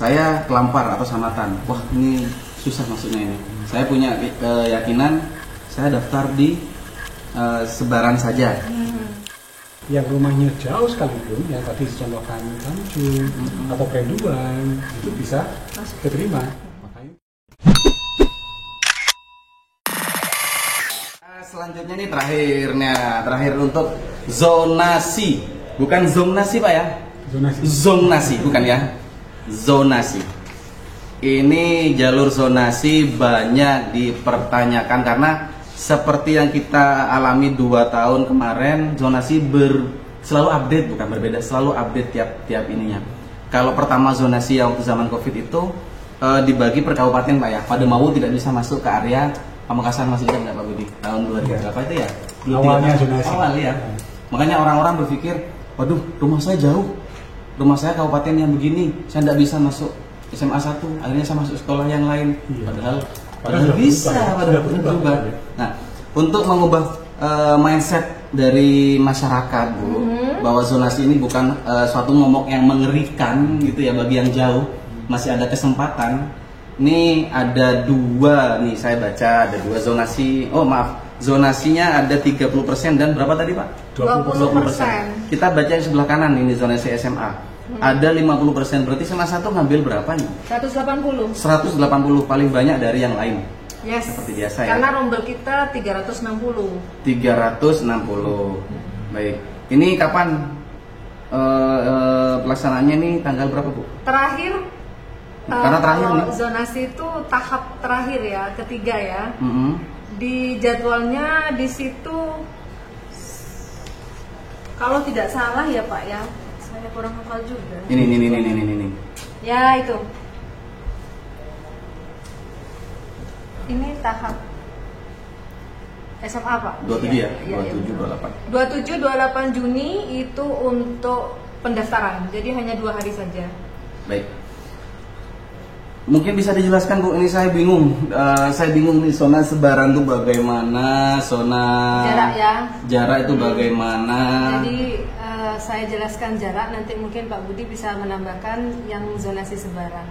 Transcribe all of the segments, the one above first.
saya kelampar atau samatan, wah ini susah masuknya ini. Saya punya keyakinan saya daftar di Sebaran saja. Yang rumahnya jauh sekalipun, yang tadi dicontohkan Tanjung atau Kerenduan, itu bisa diterima. Makanya selanjutnya ini terakhir untuk zonasi, bukan zonasi Pak ya? Zonasi bukan ya? Zonasi. Ini jalur zonasi banyak dipertanyakan karena seperti yang kita alami 2 tahun kemarin, zonasi selalu update, bukan berbeda, selalu update tiap ininya. Kalau pertama zonasi yang waktu zaman Covid itu dibagi per kabupaten Pak ya. Pademawu tidak bisa masuk ke area Pamekasan, masih ingat nggak Pak Budi? Tahun 2000 berapa itu ya? Awalnya zonasi. Awal ya. Makanya orang-orang berpikir, waduh rumah saya jauh, rumah saya kabupaten yang begini, saya tidak bisa masuk SMA 1, akhirnya saya masuk sekolah yang lain. Padahal bisa, padahal berubah. Nah, untuk mengubah mindset dari masyarakat, Bu, bahwa zonasi ini bukan suatu momok yang mengerikan gitu ya bagi yang jauh, masih ada kesempatan. Ini ada 2 nih, saya baca ada 2 zonasi. Oh maaf, zonasinya ada 30% dan berapa tadi Pak? 20%. Kita baca yang sebelah kanan ini zonasi SMA. Ada 50%, berarti SMA 1 ngambil berapa nih? 180. 180, paling banyak dari yang lain. Yes. Seperti biasa ya. Karena rombel kita 360. 360. Baik. Ini kapan pelaksanaannya nih, tanggal berapa Bu? Terakhir. Karena terakhir kalau nih. zonasi itu tahap terakhir ya, ketiga ya. Di jadwalnya di situ, kalau tidak salah ya Pak ya. Saya kurang hafal juga. Ini. Ya itu. Ini tahap SMA Pak. 27 ya? Iya, 27, 28. 27, 28 Juni itu untuk pendaftaran. Jadi hanya 2 hari saja. Baik. Mungkin bisa dijelaskan Bu, ini saya bingung. Saya bingung nih, zona sebaran itu bagaimana, zona jarak ya. Jarak itu bagaimana. Jadi saya jelaskan jarak, nanti mungkin Pak Budi bisa menambahkan yang zonasi sebaran.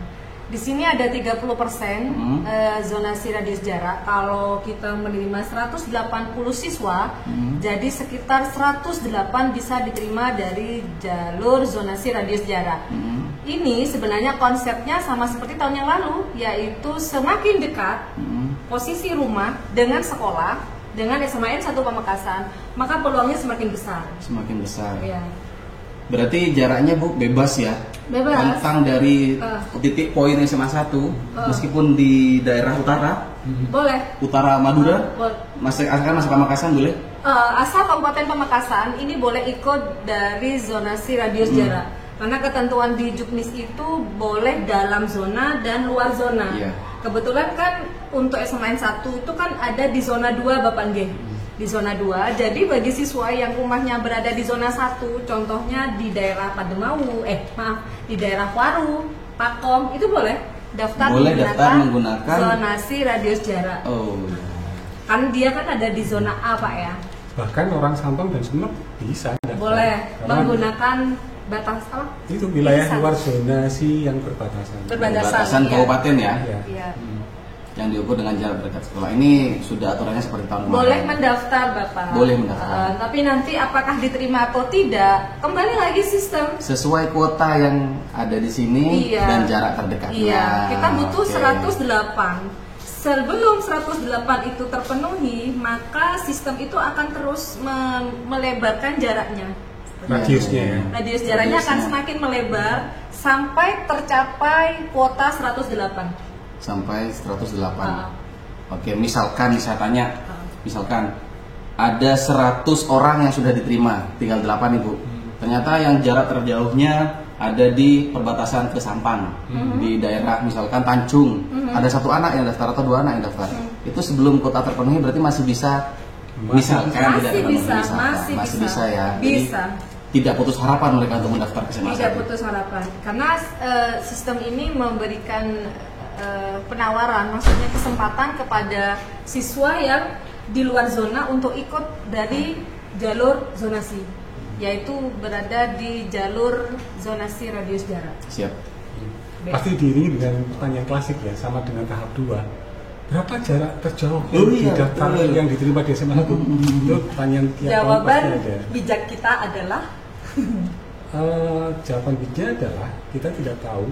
Di sini ada 30% zonasi radius jarak. Kalau kita menerima 180 siswa, jadi sekitar 108 bisa diterima dari jalur zonasi radius jarak. Ini sebenarnya konsepnya sama seperti tahun yang lalu, yaitu semakin dekat posisi rumah dengan sekolah, dengan SMAN 1 Pamekasan, maka peluangnya semakin besar. Semakin besar. Ya. Berarti jaraknya Bu bebas ya? Bebas. Tentang dari titik poin SMA 1, meskipun di daerah utara, boleh. Utara Madura, Boleh. masih Pamekasan boleh? Asal Kabupaten Pamekasan ini boleh ikut dari zonasi radius jarak. Karena ketentuan di Juknis itu boleh dalam zona dan luar zona. Iya. Kebetulan kan untuk SMAN 1 itu kan ada di zona 2 Bapak Nggih. Di zona 2. Jadi bagi siswa yang rumahnya berada di zona 1, contohnya di daerah Pademawu, di daerah Waru, Pakom, itu boleh daftar menggunakan zonasi radius jarak. Oh. Kan dia kan ada di zona A Pak ya. bahkan orang Sampang dan Sumenep bisa daftar. Boleh Karena menggunakan batas apa? itu wilayah Bisa. luar zonasi yang berbatasan. Perbatasan iya. kabupaten ya, Iya. yang diukur dengan jarak dekat sekolah. Ini sudah aturannya seperti tahun kemarin. Boleh mendaftar Bapak. Boleh mendaftar. Tapi nanti apakah diterima atau tidak, kembali lagi sistem. Sesuai kuota yang ada di sini Iya. dan jarak terdekat. Iya, kita butuh Oke. 108. Sebelum 108 itu terpenuhi, maka sistem itu akan terus melebarkan jaraknya. Radiusnya ya. Radius jaraknya akan semakin melebar sampai tercapai kuota 108. Sampai 108. Oke, misalkan saya tanya, misalkan ada 100 orang yang sudah diterima, tinggal 8 Ibu. Ternyata yang jarak terjauhnya ada di perbatasan ke Sampang, di daerah misalkan Tanjung. Ada 1 anak yang daftar atau 2 anak yang daftar. Itu sebelum kuota terpenuhi berarti masih bisa, misalkan tidak Masih terpenuhi, bisa, misalkan. Masih bisa ya. Bisa. Jadi, tidak putus harapan mereka untuk mendaftar ke SMA Tidak 1. putus harapan. Karena sistem ini memberikan penawaran, maksudnya kesempatan kepada siswa yang di luar zona untuk ikut dari jalur zonasi, yaitu berada di jalur zonasi radius jarak. Siap. Pasti diiringi dengan pertanyaan klasik ya, sama dengan tahap 2. Berapa jarak terjauh di daftar yang diterima di SMA 1? Itu pertanyaan tiap tahun pasti ada. Bijak kita adalah jawaban bijaknya adalah kita tidak tahu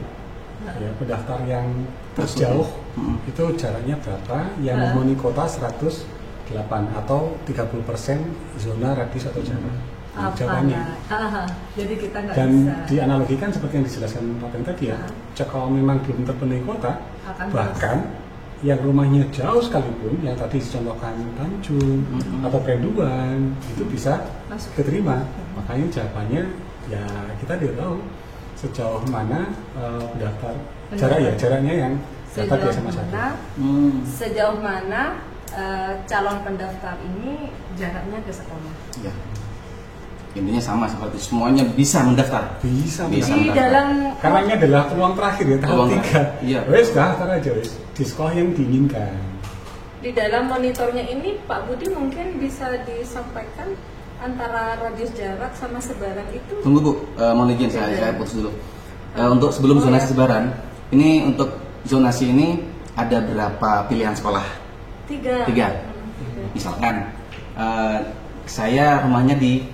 ya, pendaftar yang terjauh itu jaraknya berapa, yang memenuhi kota 108 atau 30% zona radius atau jarak. Jawabannya. Jadi kita nggak Dan bisa. dianalogikan seperti yang dijelaskan Pak Ben tadi ya, kalau memang belum terpenuhi kota, bahkan yang rumahnya jauh sekalipun, yang tadi dicontohkan Tanjung atau Penduan, itu bisa keterima. Makanya jawabannya ya kita tidak tahu sejauh mana pendaftar jaraknya yang dapat di SMA 1. Sejauh mana calon pendaftar ini jaraknya ke sekolah. Ya. Intinya sama seperti semuanya bisa mendaftar. Bisa Di mendaftar. dalam Karena ini adalah peluang terakhir ya, tahap 3. Iya. Wes daftar aja wes di sekolah yang diinginkan. di dalam monitornya ini Pak Budi mungkin bisa disampaikan antara radius jarak sama sebaran itu. Tunggu Bu, mohon izin saya putus dulu. Untuk sebelum zonasi sebaran, ini untuk zonasi ini ada berapa pilihan sekolah? 3. Misalkan saya rumahnya di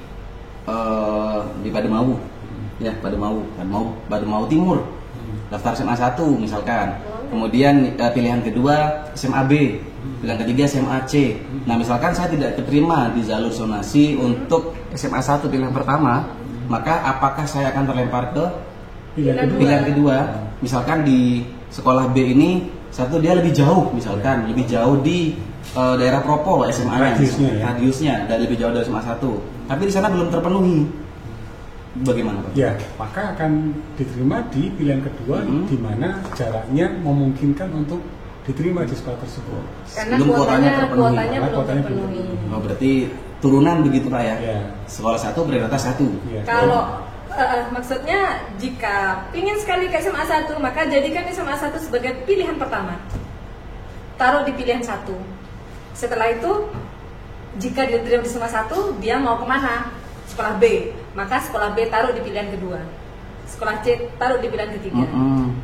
Pademau, ya Pademau Timur, daftar SMA 1 misalkan. Kemudian pilihan kedua SMA B, pilihan ketiga SMA C. Nah misalkan saya tidak keterima di jalur zonasi untuk SMA 1 pilihan pertama, maka apakah saya akan terlempar ke pilihan kedua? Misalkan di sekolah B ini dia lebih jauh, misalkan lebih jauh di daerah Propo SMA-nya, radiusnya dan lebih jauh dari SMA 1. Tapi di sana belum terpenuhi. Bagaimana Pak? Ya, maka akan diterima di pilihan kedua di mana jaraknya memungkinkan untuk diterima di sekolah tersebut. Karena Belum kuotanya terpenuhi. belum terpenuhi. Oh, berarti turunan begitu Pak ya? Ya. Sekolah 1 prioritas 1. Ya. Kalau maksudnya jika ingin sekali ke SMA 1, maka jadikan SMA 1 sebagai pilihan pertama. Taruh di pilihan 1. Setelah itu, jika dia diterima di SMA 1, dia mau kemana? Sekolah B. Maka sekolah B taruh di pilihan kedua. Sekolah C taruh di pilihan ketiga.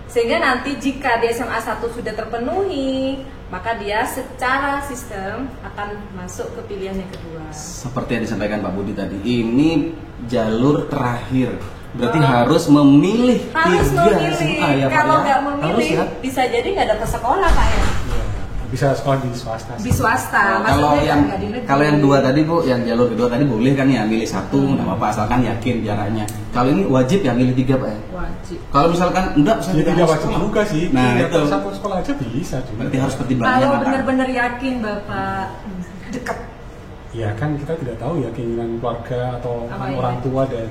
Sehingga nanti jika di SMA 1 sudah terpenuhi, maka dia secara sistem akan masuk ke pilihan yang kedua. Seperti yang disampaikan Pak Budi tadi, ini jalur terakhir. Berarti harus memilih SMA ya Pak. Kalau nggak ya? memilih, Harus, ya? bisa jadi nggak dapat sekolah Pak ya. Bisa sekolah di swasta. Di swasta. Kalau maksudnya yang nggak di negeri. kalau yang dua tadi Bu, yang jalur kedua tadi boleh kan ya milih satu, nggak apa-apa asalkan yakin jaraknya. Kalau ini wajib ya milih 3 Pak ya. Wajib. Kalau misalkan enggak, saya Ya tidak wajib sekolah. juga sih. Nah Ya, itu. satu sekolah aja bisa juga. Berarti harus pertimbangannya Kalau matang. benar-benar yakin Bapak dekat. Ya kan kita tidak tahu ya keinginan keluarga atau Apa orang tua dan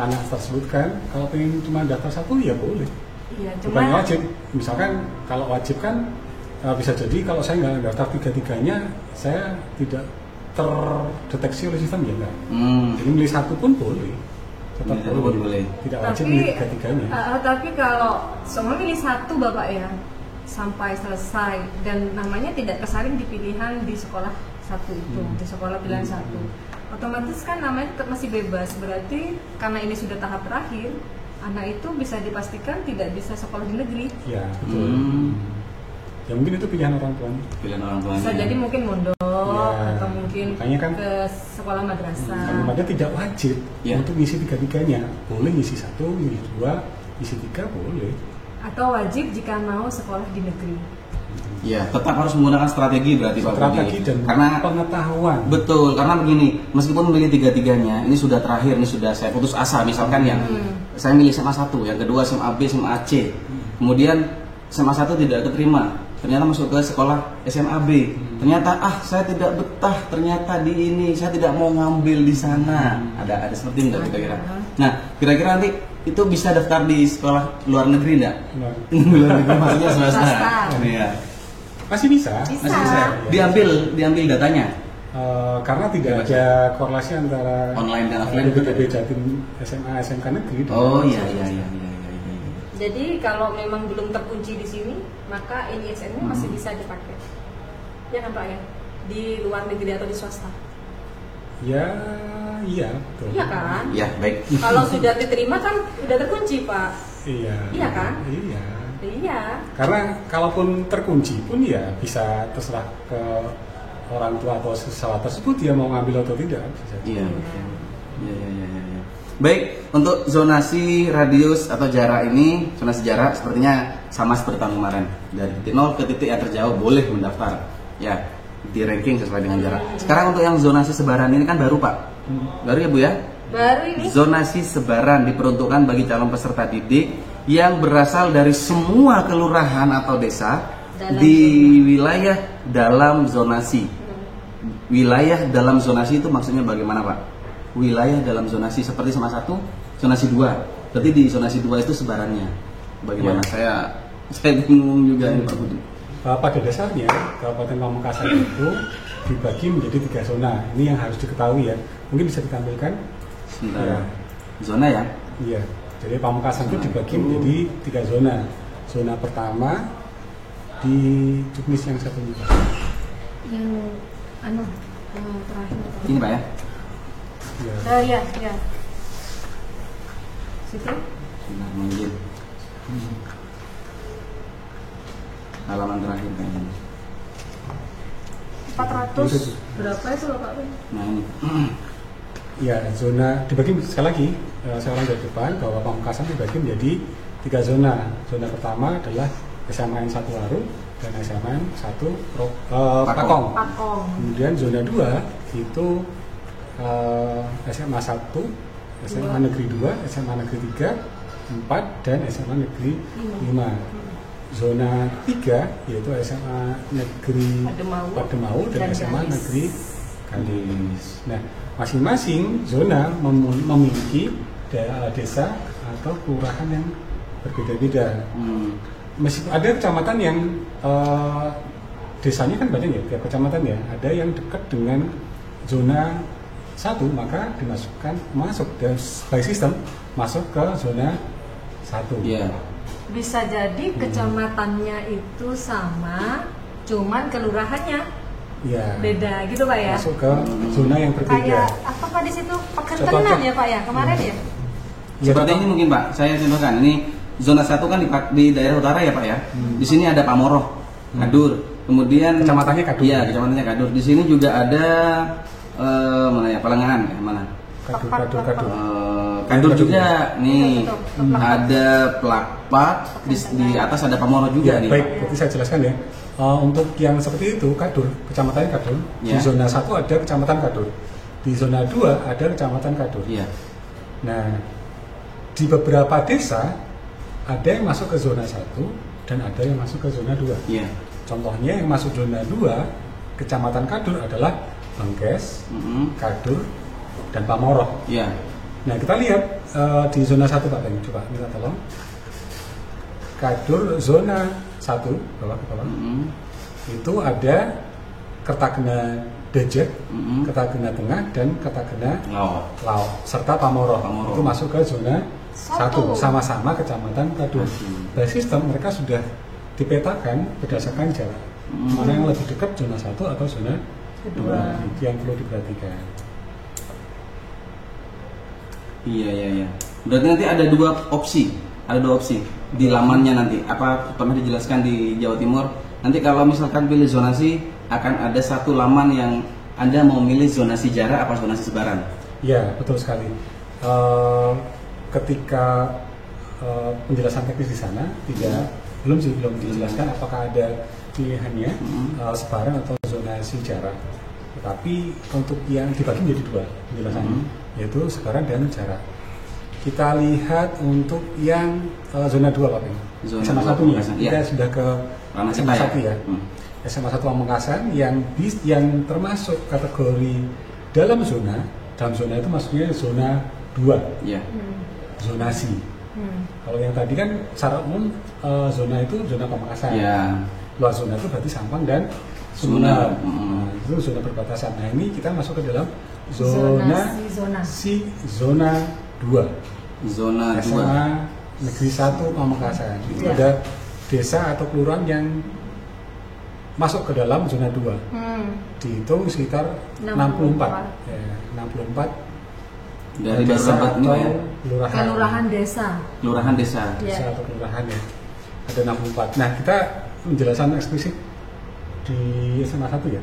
anak tersebut kan. Kalau pengen cuma daftar satu ya boleh. Iya, Bukan cuma wajib. Misalkan kalau wajib kan bisa jadi kalau saya nggak daftar tiga-tiganya saya tidak terdeteksi oleh sistem ya enggak. Jadi milih satu pun boleh. Tetap Milih satu pun boleh. Tidak wajib milih tiga-tiganya. tapi kalau semua milih satu Bapak ya sampai selesai dan namanya tidak tersaring di pilihan di sekolah satu itu, di sekolah pilihan satu, otomatis kan namanya tetap masih bebas. Berarti karena ini sudah tahap terakhir, anak itu bisa dipastikan tidak bisa sekolah di negeri. Ya betul. Ya mungkin itu pilihan orang tuanya. Pilihan orang tuanya. Bisa jadi mungkin mondok Ya, atau mungkin makanya kan ke sekolah madrasah. Makanya tidak wajib Ya. untuk ngisi tiga-tiganya. Boleh ngisi satu, ngisi dua, ngisi tiga boleh. Atau wajib jika mau sekolah di negeri. Ya, tetap harus menggunakan strategi berarti Pak Budi. Strategi dan Karena pengetahuan. betul, karena begini, meskipun memilih tiga-tiganya, ini sudah terakhir, ini sudah saya putus asa. Misalkan yang saya milih SMA 1, yang kedua SMA B, SMA C, kemudian SMA 1 tidak keterima, ternyata masuk ke sekolah SMA B, ternyata saya tidak betah, ternyata di ini saya tidak mau ngambil di sana. Ada seperti itu nggak kira-kira? Nah, kira-kira nanti itu bisa daftar di sekolah luar negeri nggak? Luar negeri maksudnya swasta. Iya. Masih bisa. Bisa. Masih bisa. Diambil datanya. Karena tidak ada korelasi antara Online dan offline. PTB Jatim SMA SMK negeri. Oh iya. Jadi kalau memang belum terkunci di sini, maka NISN-nya masih bisa dipakai. Ya kan Pak ya? Di luar negeri atau di swasta. Ya, iya betul. Iya kan? Ya baik. Kalau sudah diterima kan udah terkunci Pak. Iya kan? Iya. Iya. Karena kalaupun terkunci pun ya bisa terserah ke orang tua atau siswa tersebut dia mau ngambil atau tidak. Iya. Iya. Baik, untuk zonasi radius atau jarak ini, zonasi jarak sepertinya sama seperti tahun kemarin. Dari titik 0 ke titik yang terjauh boleh mendaftar. Ya, di ranking sesuai dengan jarak. Sekarang untuk yang zonasi sebaran ini kan baru, Pak. Baru ya, Bu ya? Baru ini. Zonasi sebaran diperuntukkan bagi calon peserta didik yang berasal dari semua kelurahan atau desa di wilayah dalam zonasi. Wilayah dalam zonasi itu maksudnya bagaimana, Pak? Wilayah dalam zonasi seperti zona 1, zonasi 2. Berarti di zonasi 2 itu sebarannya. Bagaimana? Ya. Saya bingung juga ini, Pak Budi. Pada dasarnya Kabupaten Pamekasan itu dibagi menjadi 3 zona. Ini yang harus diketahui ya. Mungkin bisa ditampilkan. Sebentar. Ya. Zona ya? Iya. Jadi Pamekasan itu dibagi menjadi 3 zona. Zona pertama di Juknis yang satunya. Yang terakhir. Ini, Pak ya? Iya. Situ. Sebentar, mungkin. Halaman terakhir kayaknya. 400 berapa itu loh Pak? Nah ini. Ya, zona dibagi sekali lagi. Saya ulang dari depan bahwa Pamekasan dibagi menjadi 3 zona. Zona pertama adalah SMA 1 Waru dan SMA 1 Pakong. Kemudian zona 2 itu SMA 1, SMA Negeri 2, SMA Negeri 3, 4 dan SMA Negeri 5. Zona 3 yaitu SMA Negeri Pademau dan SMA Negeri Galis. Nah, masing-masing zona memiliki desa atau kelurahan yang berbeda-beda. Meskipun ada kecamatan yang desanya kan banyak ya, tiap kecamatan ya. Ada yang dekat dengan zona 1 maka masuk by sistem masuk ke zona 1. Iya. Bisa jadi kecamatannya itu sama, cuman kelurahannya beda gitu Pak ya. Masuk ke zona yang berbeda. Kayak apa Pak di situ? Pekentenan ya Pak ya kemarin ya. Seperti ini mungkin Pak, saya contohkan. Ini zona 1 kan di daerah utara ya Pak ya. Di sini ada Pamoroh, Kadur. Kemudian kecamatannya Kadur. Iya, kecamatannya Kadur. Di sini juga ada mana ya? Pelengahan ya, mana? Kadur juga nih. Ada Plakpak, di atas ada Pamoroh juga nih. Baik, berarti saya jelaskan ya. Untuk yang seperti itu Kadur, kecamatan Kadur. Di zona 1 ada kecamatan Kadur. Di zona 2 ada kecamatan Kadur. Iya. Nah, di beberapa desa ada yang masuk ke zona 1 dan ada yang masuk ke zona 2. Iya. Contohnya yang masuk zona 2 kecamatan Kadur adalah Bengkes, Kadur, dan Pamoroh. Iya. Nah kita lihat di zona 1 Pak Teng, coba minta tolong. Kadur zona 1 bawah ke bawah. Itu ada Kertagena Dejek, Kertagena Tengah, dan Kertagena Lao, serta Pamoroh. Itu masuk ke zona 1, sama-sama kecamatan Kadur. Dari sistem mereka sudah dipetakan berdasarkan jarak. Mana yang lebih dekat zona 1 atau zona 2, itu yang perlu diperhatikan. Iya. Berarti nanti ada dua opsi di lamannya nanti. Apa pernah dijelaskan di Jawa Timur? Nanti kalau misalkan pilih zonasi akan ada satu laman yang Anda mau milih zonasi jarak apa zonasi sebaran? Ya, betul sekali. Ketika penjelasan teknis di sana belum dijelaskan apakah ada pilihannya sebaran atau zonasi jarak. Tetapi untuk yang dibagi menjadi 2 penjelasannya, yaitu sebaran dan jarak. Kita lihat untuk yang zona 2 Pak Peng. SMA 1-nya. Kita sudah ke SMA 1 ya. SMA 1 Pamekasan yang termasuk kategori dalam zona itu maksudnya zona 2. Iya. Zonasi. Kalau yang tadi kan secara umum zona itu zona Pamekasan. Iya. Luar zona itu berarti Sampang dan Sumeneb. Itu zona perbatasan. Nah, ini kita masuk ke dalam zona 2. Zona 2. SMA Negeri 1 Pamekasan. Itu ada desa atau kelurahan yang masuk ke dalam zona 2. Dihitung sekitar 64. Ya, 64 Dari baru dapat ini Pak ya? Kelurahan desa. Kelurahan desa. Desa atau kelurahan ya. Ada 64. Nah, kita penjelasan eksplisit di SMA 1 ya.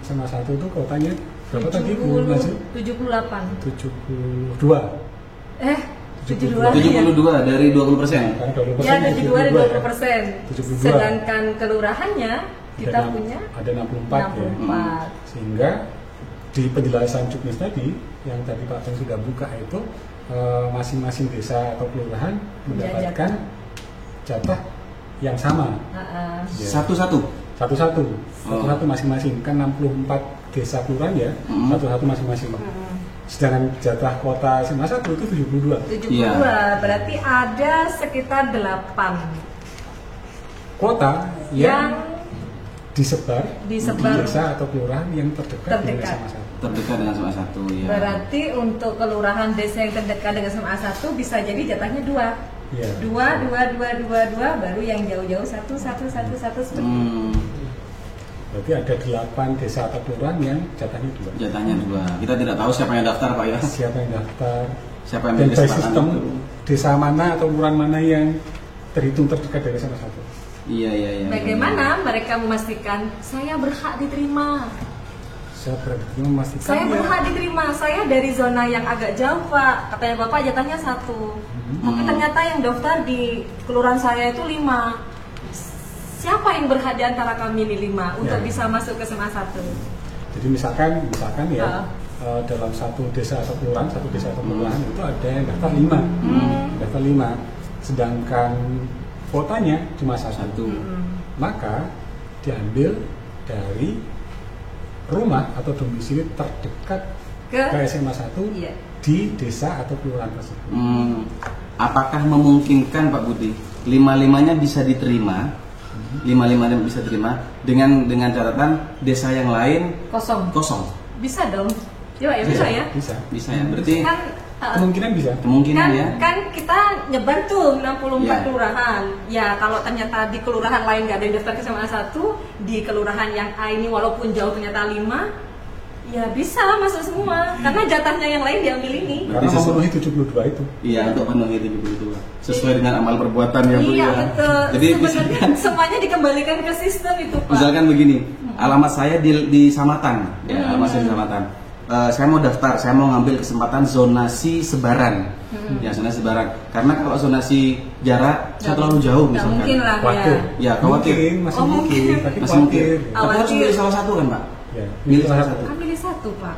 SMA 1 itu kuotanya berapa tadi Bu Najib? 78. 72. 72 dari 20%. Ya, 72 dari 20%. Sedangkan kelurahannya kita punya ada 64 ya. Sehingga di penjelasan Juknis tadi yang tadi Pak Teng sudah buka itu masing-masing desa atau kelurahan mendapatkan jatah yang sama. Satu-satu masing-masing, kan 64 desa kelurahan ya, satu-satu masing-masing. Sedangkan jatah kota SMA 1 itu 72. Berarti ada sekitar 8 kota yang disebar di desa atau kelurahan yang terdekat dengan SMA 1. Terdekat dengan SMA 1 ya. Berarti untuk kelurahan desa yang terdekat dengan SMA 1 bisa jadi jatahnya 2. Ya. 2 baru yang jauh-jauh 1 seperti itu. Berarti ada 8 desa atau kelurahan yang jatahnya 2. Jatahnya 2. Kita tidak tahu siapa yang daftar Pak ya. Siapa yang daftar? Siapa yang dan milih by sistem itu? Desa mana atau kelurahan mana yang terhitung terdekat dari SMA 1? Iya. Bagaimana mereka memastikan saya berhak diterima? Saya memastikan. Saya berhak diterima. Saya dari zona yang agak jauh Pak. Katanya Bapak jatahnya 1. Tapi ternyata yang daftar di kelurahan saya itu 5. Siapa yang berhak di antara kami ini 5 untuk bisa masuk ke SMA 1? Jadi misalkan ya dalam satu desa atau kelurahan, itu ada yang daftar 5. Daftar 5. Sedangkan kuotanya cuma 1. Maka diambil dari rumah atau domisili terdekat ke SMA 1 di desa atau kelurahan tersebut. Apakah memungkinkan Pak Budi 5-5-nya bisa diterima? 5-5-nya bisa diterima dengan catatan desa yang lain kosong. Bisa dong. Ya bisa ya. Bisa ya. Berarti kan kemungkinan bisa. Kemungkinan ya. Kan kita nyebar tuh 64 kelurahan. Ya kalau ternyata di kelurahan lain nggak ada yang daftar ke SMA 1, di kelurahan yang A ini walaupun jauh ternyata 5, ya bisa masuk semua. Karena jatahnya yang lain diambil ini. Karena memenuhi 72 itu. Iya, untuk memenuhi 72. Sesuai dengan amal perbuatan ya Bu. Iya, betul. Jadi sebenarnya semuanya dikembalikan ke sistem itu Pak. Misalkan begini, alamat saya di Samatan, ya, alamat saya di Samatan. Saya mau daftar, saya mau ngambil kesempatan zonasi sebaran, ya zonasi sebaran. Karena kalau zonasi jarak saya terlalu jauh misalkan. Mungkin lah ya. Khawatir. Masih mungkin. Tapi harus pilih salah satu kan Pak? Ya, pilih salah satu. Kan pilih satu Pak.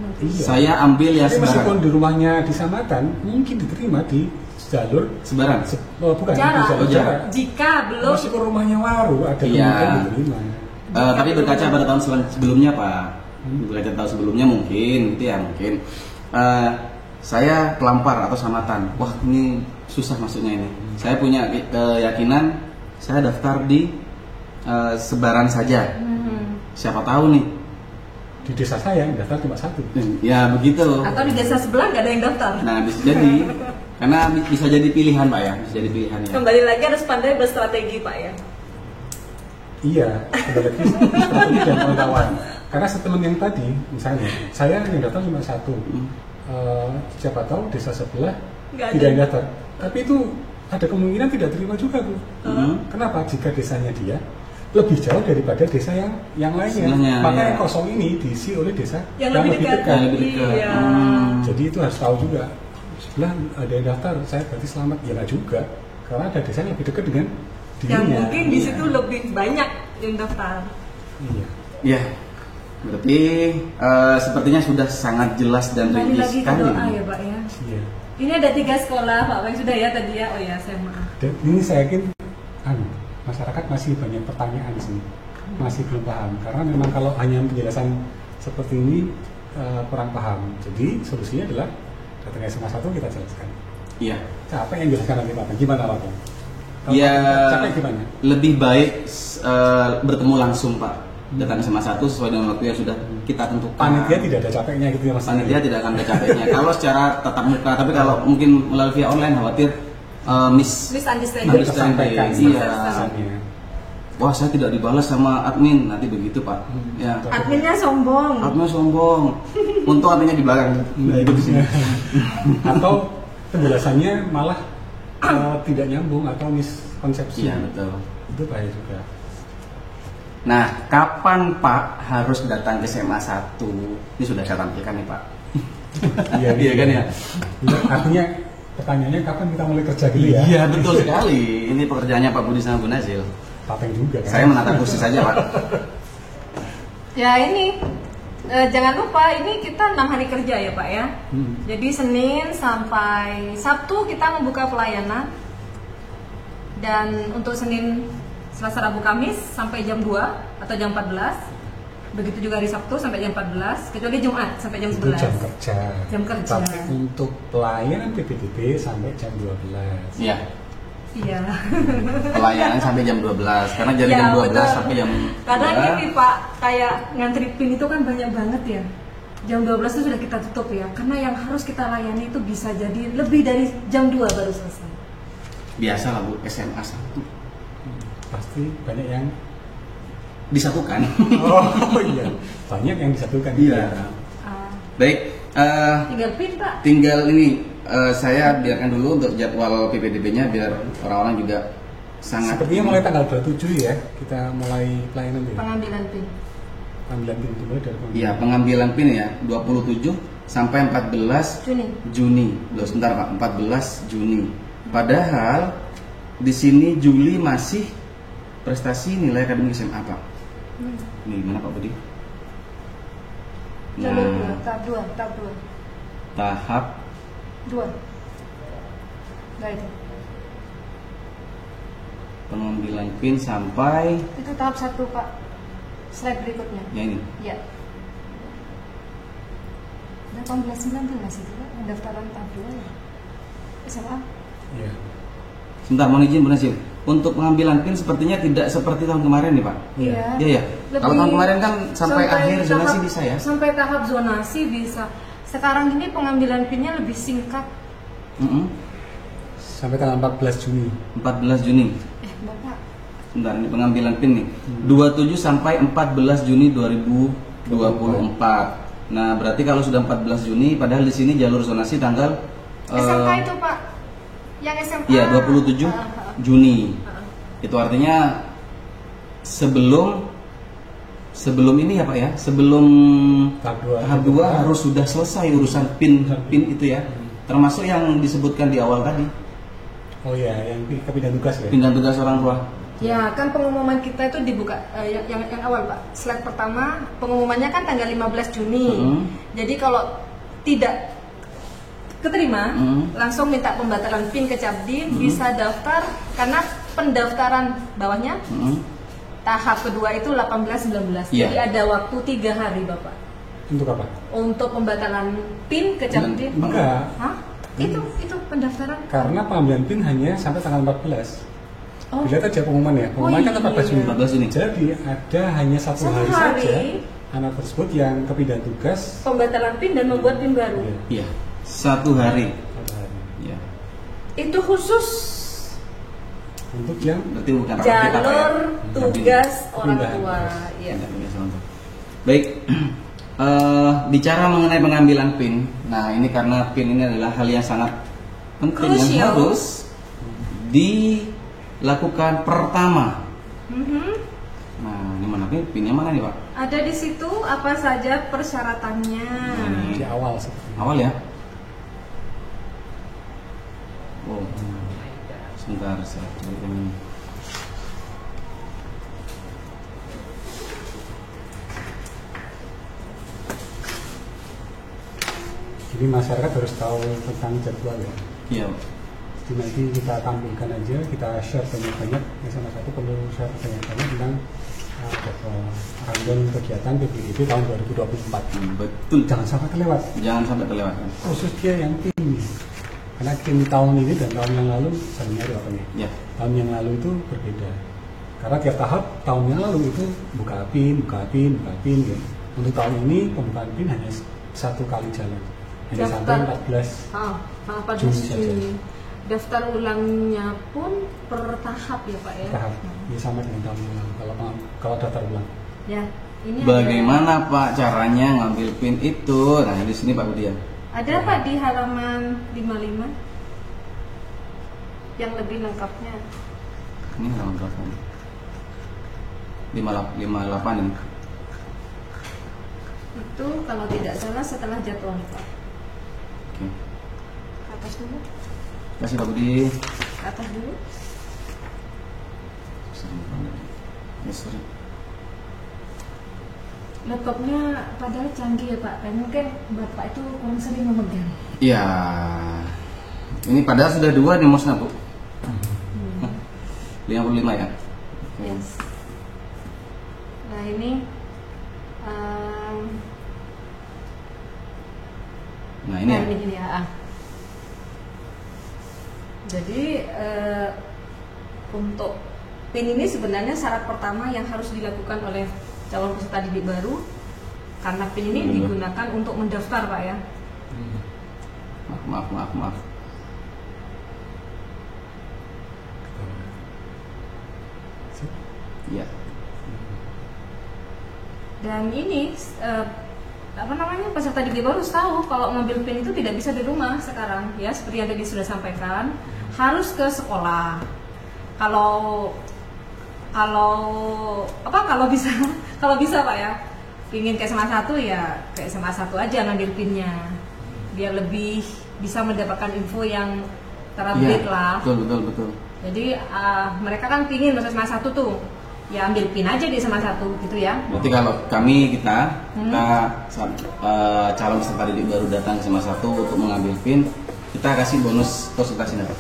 Nanti. Saya ambil ya sebaran. Meskipun di rumahnya di Samatan, mungkin diterima di jalur sebaran. Bukan jarak. Jika belum. Meskipun rumahnya Waru ada kemungkinan diterima. Tapi berkaca pada tahun sebelumnya Pak. Berkaca tahun sebelumnya mungkin gitu ya mungkin. Saya Pelampar atau Samatan. Wah ini susah masuknya ini. Saya punya keyakinan saya daftar di sebaran saja. Siapa tahu nih di desa saya yang daftar cuma 1. Ya begitu. Atau di desa sebelah nggak ada yang daftar. Nah bisa jadi. Karena bisa jadi pilihan Pak ya. Bisa jadi pilihan ya. Kembali lagi harus pandai berstrategi Pak ya. Iya, kembali lagi strategi dan pengetahuan. Karena statement yang tadi, misalnya saya yang daftar cuma 1. Siapa tahu desa sebelah tidak yang daftar. Tapi itu ada kemungkinan tidak terima juga Bu. Kenapa? Jika desanya dia lebih jauh daripada desa yang lainnya. Maka yang kosong ini diisi oleh desa yang lebih dekat. Iya. Jadi itu harus tahu juga. Sebelah ada yang daftar, saya berarti selamat. Ya nggak juga, karena ada desa yang lebih dekat dengan dirinya. Yang mungkin di situ lebih banyak yang daftar. Iya. Berarti sepertinya sudah sangat jelas dan rinci sekali. Doa ya Pak ya. Iya. Ini ada 3 sekolah Pak Bang sudah ya tadi ya. Oh ya saya maaf. Dan ini saya yakin masyarakat masih banyak pertanyaan di sini, masih belum paham. Karena memang kalau hanya penjelasan seperti ini kurang paham. Jadi solusinya adalah datang ke SMA 1 kita jelaskan. Iya. Capek yang jelaskan nanti Pak. Gimana Pak? Ya. Capek gimana? Lebih baik bertemu langsung Pak. Datang SMA 1 sesuai dengan waktu yang sudah kita tentukan. Panitia tidak ada capeknya gitu ya Mas? Panitia tidak akan ada capeknya. Kalau secara tatap muka, tapi kalau mungkin melalui via online khawatir misunderstanding. Iya. wah saya tidak dibalas sama admin, nanti begitu Pak. Ya. Adminnya sombong. Adminnya sombong. Untung adminnya di belakang. Itu di sini. Atau penjelasannya malah tidak nyambung atau miskonsepsi. Iya betul. Itu bahaya juga. Nah, kapan Pak harus datang ke SMA 1? Ini sudah saya tampilkan nih Pak. Iya kan ya? Artinya pertanyaannya kapan kita mulai kerja dulu ya? Iya betul sekali. Ini pekerjaannya Pak Budi sama Bu Nazil. Paten juga kan? Saya menata kursi saja Pak. Ya ini jangan lupa ini kita 6 hari kerja ya Pak ya. Jadi Senin sampai Sabtu kita membuka pelayanan. Dan untuk Senin, Selasa, Rabu, Kamis sampai jam 2 atau jam 14. Begitu juga hari Sabtu sampai jam 14, kecuali Jumat sampai jam 11. Itu jam kerja. Jam kerja. Tapi untuk pelayanan PPDB sampai jam 12. Iya. Iya. Pelayanan sampai jam 12. Karena dari Ya, jam 12 betul. sampai jam Kadang 2. gini Pak, kayak ngantri PIN itu kan banyak banget ya. Jam 12 itu sudah kita tutup ya. Karena yang harus kita layani itu bisa jadi lebih dari jam 2 baru selesai. Biasa lah Bu, SMA 1 Pasti banyak yang disatukan. oh iya, banyak yang disatukan. Iya. Baik, Tinggal PIN Pak. tinggal ini saya biarkan dulu untuk jadwal PPDB-nya biar orang-orang juga sangat. Sepertinya mulai tanggal 27 ya kita mulai pelayanan ya. Pengambilan PIN. Pengambilan PIN dimulai dari Iya, pengambilan PIN ya 27 sampai 14 Juni. Loh, sebentar Pak, 14 Juni. Padahal di sini Juli masih prestasi nilai akademik SMA Pak. Ini gimana Pak Budi? Jalur 2, tahap 2, tahap 2. Tahap 2. Nah itu. pengambilan PIN sampai Itu tahap 1 Pak. Slide berikutnya. ya ini. Ya. 18-19 itu Pak, pendaftaran tahap 2 ya. SMA. Iya. Sebentar, mohon izin Bu Nasir. Untuk pengambilan PIN sepertinya tidak seperti tahun kemarin nih Pak. Iya. Iya ya. Kalau tahun kemarin kan sampai akhir zonasi tahap- bisa ya. Sampai tahap zonasi bisa. Sekarang ini pengambilan PIN-nya lebih singkat. Sampai tanggal 14 Juni. 14 Juni. Bapak. Sebentar, ini pengambilan PIN nih. 27 sampai 14 Juni 2024. Nah, berarti kalau sudah 14 Juni padahal di sini jalur zonasi tanggal SMK itu Pak. Yang SMA. Iya, 27 Juni. Itu artinya sebelum ini ya Pak ya, sebelum tahap 2 harus sudah selesai urusan PIN itu ya. Termasuk yang disebutkan di awal tadi. Oh iya, yang pindah tugas ya. Pindah tugas orang tua. Ya, kan pengumuman kita itu dibuka yang awal Pak. Slide pertama, pengumumannya kan tanggal 15 Juni. Jadi kalau tidak keterima, langsung minta pembatalan PIN ke Capdim, bisa daftar karena pendaftaran bawahnya tahap kedua itu 18-19. Iya. Jadi ada waktu 3 hari Bapak. Untuk apa? Untuk pembatalan PIN ke Capdim. Enggak. Hah? Itu pendaftaran. Karena pengambilan PIN hanya sampai tanggal 14. Oh. Dilihat aja pengumuman ya. Pengumuman kan 14 Juni. 14 Juni. Jadi ada hanya satu Satu hari hari. saja anak tersebut yang kepindah tugas. Pembatalan PIN dan membuat PIN baru. Iya. 1 hari. Satu hari. Ya. Itu khusus Untuk yang Berarti bukan rapat kita, Pak, ya? jalur tugas orang Pindahan tua. tugas. Iya. Pindah tugas orang tua. Baik. Bicara mengenai pengambilan PIN. Nah, ini karena PIN ini adalah hal yang sangat penting yang Crucial. harus dilakukan pertama. Nah, ini mana PIN-nya mana nih Pak? Ada di situ apa saja persyaratannya. Nah, di ini awal seperti awal ya. Oh, sebentar saya coba ini. Jadi masyarakat harus tahu tentang jadwal ya. Iya. Jadi nanti kita tampilkan aja, kita share banyak-banyak. Yang sama satu perlu share banyak-banyak tentang jadwal rangkaian kegiatan PPDB tahun 2024. Betul. Jangan sampai kelewat. Jangan sampai kelewatan. Khususnya yang PIN. Karena PIN tahun ini dan tahun yang lalu sebenarnya apa Ya. tahun yang lalu itu berbeda. Karena tiap tahap tahun yang lalu itu buka PIN ya. Untuk tahun ini pembukaan PIN hanya 1 kali jalan. Hanya sampai 14 14 Juni saja. Juni. Daftar ulangnya pun per tahap ya Pak ya? Tahap, ya sama dengan tahun ulang kalau daftar ulang. Ya, ini bagaimana Pak caranya ngambil PIN itu? Nah di sini Pak Budi ya. Ada Pak di halaman 55 yang lebih lengkapnya. Ini halaman berapa? 58 ini. Itu kalau tidak salah setelah jadwal Pak. Oke. Ke atas dulu. Terima kasih Pak Budi. Ke atas dulu. Sorry. Laptopnya padahal canggih ya Pak, tapi mungkin Bapak itu kurang sering memegang. Iya. Ini padahal sudah 2 nih Mosna Bu. 55 ya. Yes. Nah ini Nah ini ya. ini ya. Jadi untuk PIN ini sebenarnya syarat pertama yang harus dilakukan oleh calon peserta didik baru, karena PIN ini digunakan untuk mendaftar Pak ya. Maaf. Iya. Dan ini peserta didik baru harus tahu kalau ngambil PIN itu tidak bisa di rumah sekarang ya, seperti yang tadi sudah sampaikan, harus ke sekolah. Kalau bisa Pak ya, ingin ke SMA 1 ya ke SMA 1 aja ngambil PIN-nya, biar lebih bisa mendapatkan info yang terupdate lah. Betul. Jadi mereka kan pingin masuk SMA 1 tuh, ya ambil PIN aja di SMA 1 gitu ya. Berarti kalau kita calon peserta didik baru datang ke SMA 1 untuk mengambil PIN, kita kasih bonus konsultasi nanti.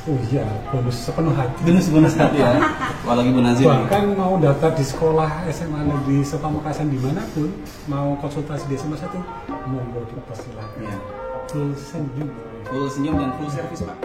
Oh iya, bonus sepenuh hati. Bonus hati ya. Apalagi Bu Nazir. Bahkan mau daftar di sekolah SMA negeri Sepamekasan dimanapun, mau konsultasi di SMA 1, monggo dipersilakan. Ya. Full senyum. Full senyum dan full service Pak.